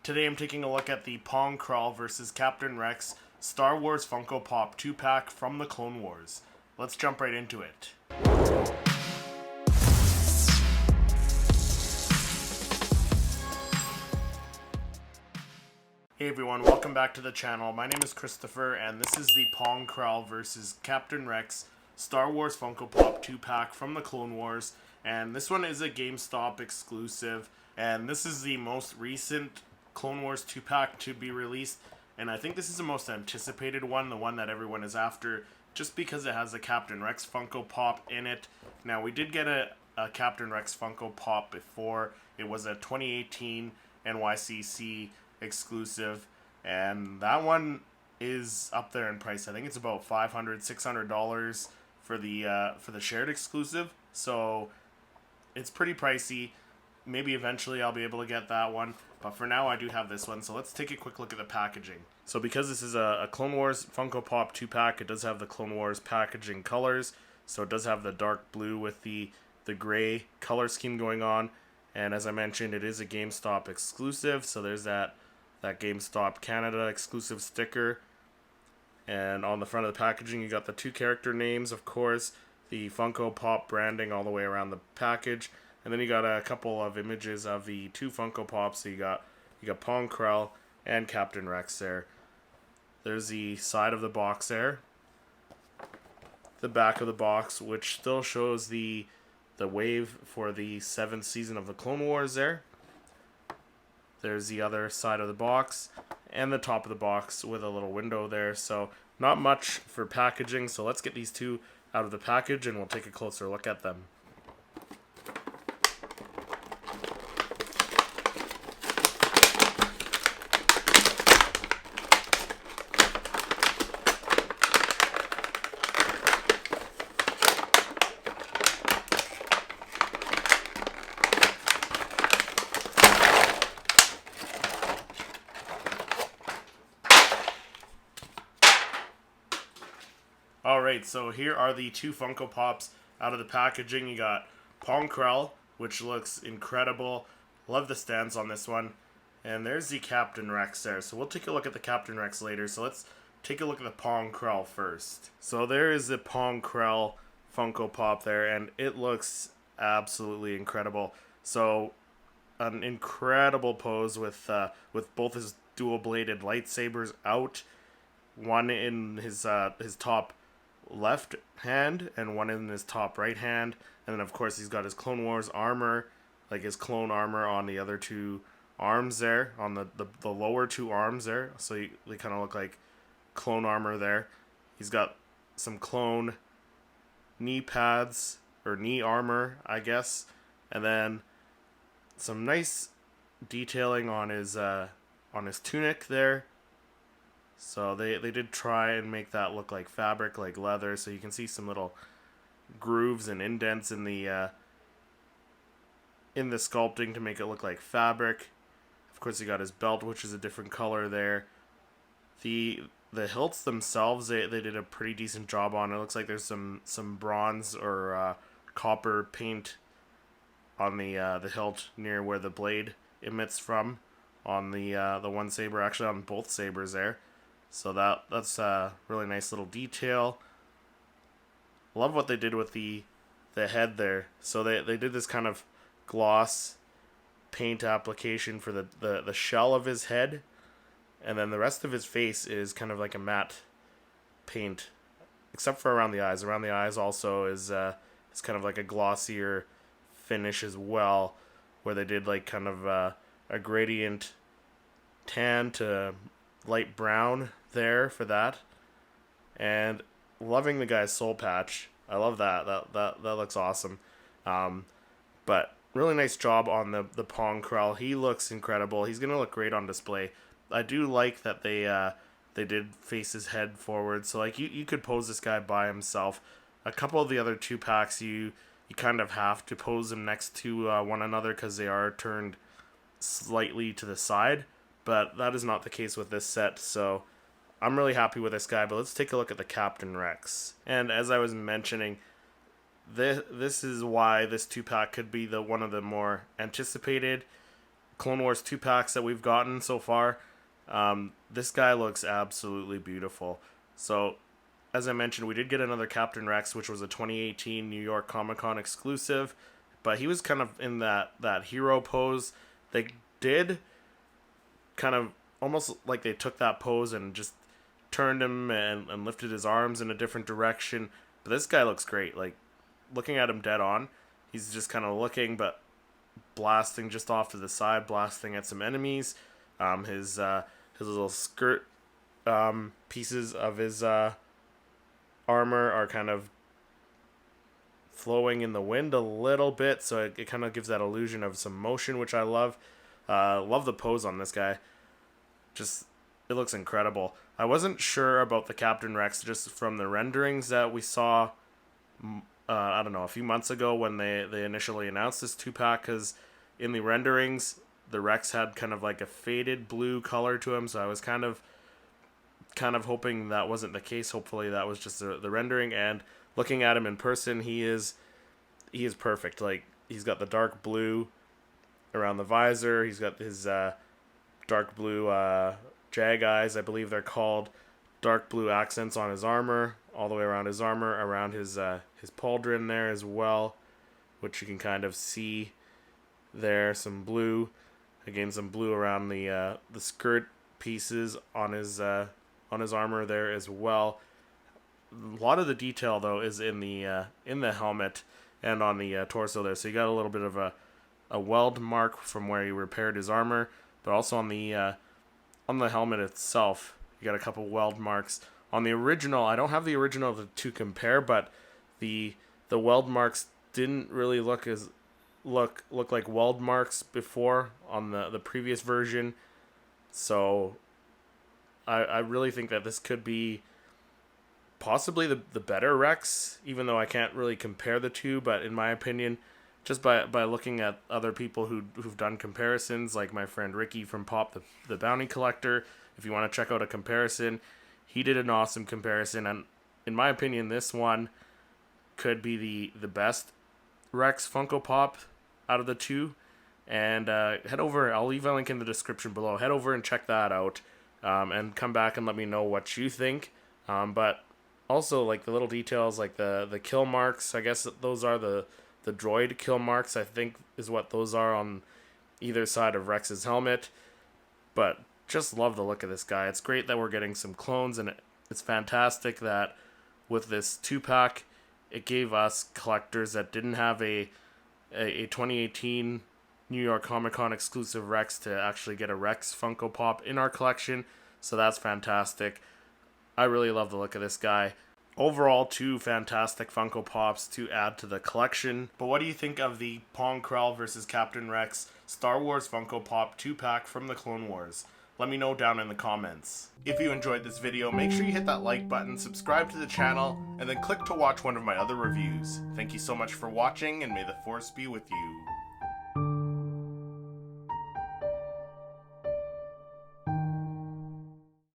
Today I'm taking a look at the Pong Krell versus Captain Rex Star Wars Funko Pop 2-pack from the Clone Wars. Let's jump right into it. Hey everyone, welcome back to the channel. My name is Christopher and this is the Pong Krell versus Captain Rex Star Wars Funko Pop 2-pack from the Clone Wars. And this one is a GameStop exclusive, and this is the most recent Clone Wars 2-pack to be released, and I think this is the most anticipated one, the one that everyone is after, just because it has a Captain Rex Funko Pop in it. Now, we did get a Captain Rex Funko Pop before. It was a 2018 NYCC exclusive, and that one is up there in price. I think it's about $500, $600 for the shared exclusive, so it's pretty pricey. Maybe eventually I'll be able to get that one, but for now I do have this one. So let's take a quick look at the packaging. So because this is a Clone Wars Funko Pop 2-pack, it does have the Clone Wars packaging colors. So it does have the dark blue with the gray color scheme going on. And as I mentioned, it is a GameStop exclusive. So there's that GameStop Canada exclusive sticker. And on the front of the packaging, you got the 2 character names, of course, the Funko Pop branding all the way around the package. And then you got a couple of images of the 2 Funko Pops. So you got Pong Krell and Captain Rex there. There's the side of the box there. The back of the box, which still shows the wave for the 7th season of the Clone Wars there. There's the other side of the box and the top of the box with a little window there. So not much for packaging. So let's get these 2 out of the package and we'll take a closer look at them. Alright, so here are the 2 Funko Pops out of the packaging. You got Pong Krell, which looks incredible. Love the stance on this one. And there's the Captain Rex there. So we'll take a look at the Captain Rex later. So let's take a look at the Pong Krell first. So there is the Pong Krell Funko Pop there, and it looks absolutely incredible. So an incredible pose with both his dual-bladed lightsabers out. One in his top left hand and one in his top right hand, and then of course he's got his Clone Wars armor, like his clone armor on the other 2 arms there, on the lower 2 arms there, so they kind of look like clone armor there. He's got some clone knee pads, or knee armor, I guess, and then some nice detailing on his tunic there. So they did try and make that look like fabric, like leather. So you can see some little grooves and indents in the sculpting to make it look like fabric. Of course, you got his belt, which is a different color there. The hilts themselves, they did a pretty decent job on. It looks like there's some bronze or copper paint on the hilt near where the blade emits from on the one saber, actually on both sabers there. So that's a really nice little detail. Love what they did with the head there. So they did this kind of gloss paint application for the shell of his head, and then the rest of his face is kind of like a matte paint, except for around the eyes. Around the eyes also is kind of like a glossier finish as well, where they did like kind of a gradient tan to light brown there for that. And loving the guy's soul patch. I love that. That looks awesome. But really nice job on the Pong Krell. He looks incredible. He's gonna look great on display. I do like that they did face his head forward. So like you could pose this guy by himself. A couple of the other 2-packs you kind of have to pose them next to one another because they are turned slightly to the side. But that is not the case with this set, so I'm really happy with this guy. But let's take a look at the Captain Rex. And as I was mentioning, this is why this 2-pack could be one of the more anticipated Clone Wars 2-packs that we've gotten so far. This guy looks absolutely beautiful. So, as I mentioned, we did get another Captain Rex, which was a 2018 New York Comic-Con exclusive, but he was kind of in that hero pose. They did kind of almost like they took that pose and just turned him and lifted his arms in a different direction. But this guy looks great. Like, looking at him dead on, he's just kind of looking, but blasting just off to the side, blasting at some enemies. His little skirt pieces of his armor are kind of flowing in the wind a little bit, so it kind of gives that illusion of some motion, which I love. Love the pose on this guy. Just, it looks incredible. I wasn't sure about the Captain Rex just from the renderings that we saw, I don't know, a few months ago when they initially announced this 2-pack, because in the renderings, the Rex had kind of like a faded blue color to him, so I was kind of hoping that wasn't the case. Hopefully that was just the rendering, and looking at him in person, he is perfect. Like, he's got the dark blue around the visor, he's got his dark blue jag eyes, I believe they're called, dark blue accents on his armor, all the way around his armor, around his pauldron there as well, which you can kind of see there, some blue, again some blue around the skirt pieces on his armor there as well. A lot of the detail though is in the helmet and on the torso there, so you got a little bit of a weld mark from where he repaired his armor, but also on the helmet itself, you got a couple weld marks. On the original, I don't have the original to compare, but the weld marks didn't really look like weld marks before on the previous version. So I really think that this could be possibly the better Rex, even though I can't really compare the two, but in my opinion, just by looking at other people who've done comparisons, like my friend Ricky from Pop the Bounty Collector, if you want to check out a comparison, he did an awesome comparison, and in my opinion, this one could be the best Rex Funko Pop out of the two. And head over, I'll leave a link in the description below, head over and check that out, and come back and let me know what you think. But also, like, the little details, like the kill marks, I guess those are the droid kill marks, I think is what those are on either side of Rex's helmet. But just love the look of this guy. It's great that we're getting some clones, and it's fantastic that with this 2-pack, it gave us collectors that didn't have a 2018 New York Comic Con exclusive Rex to actually get a Rex Funko Pop in our collection. So that's fantastic. I really love the look of this guy. Overall, 2 fantastic Funko Pops to add to the collection. But what do you think of the Pong Krell versus Captain Rex Star Wars Funko Pop 2-pack from the Clone Wars? Let me know down in the comments. If you enjoyed this video, make sure you hit that like button, subscribe to the channel, and then click to watch one of my other reviews. Thank you so much for watching, and may the Force be with you.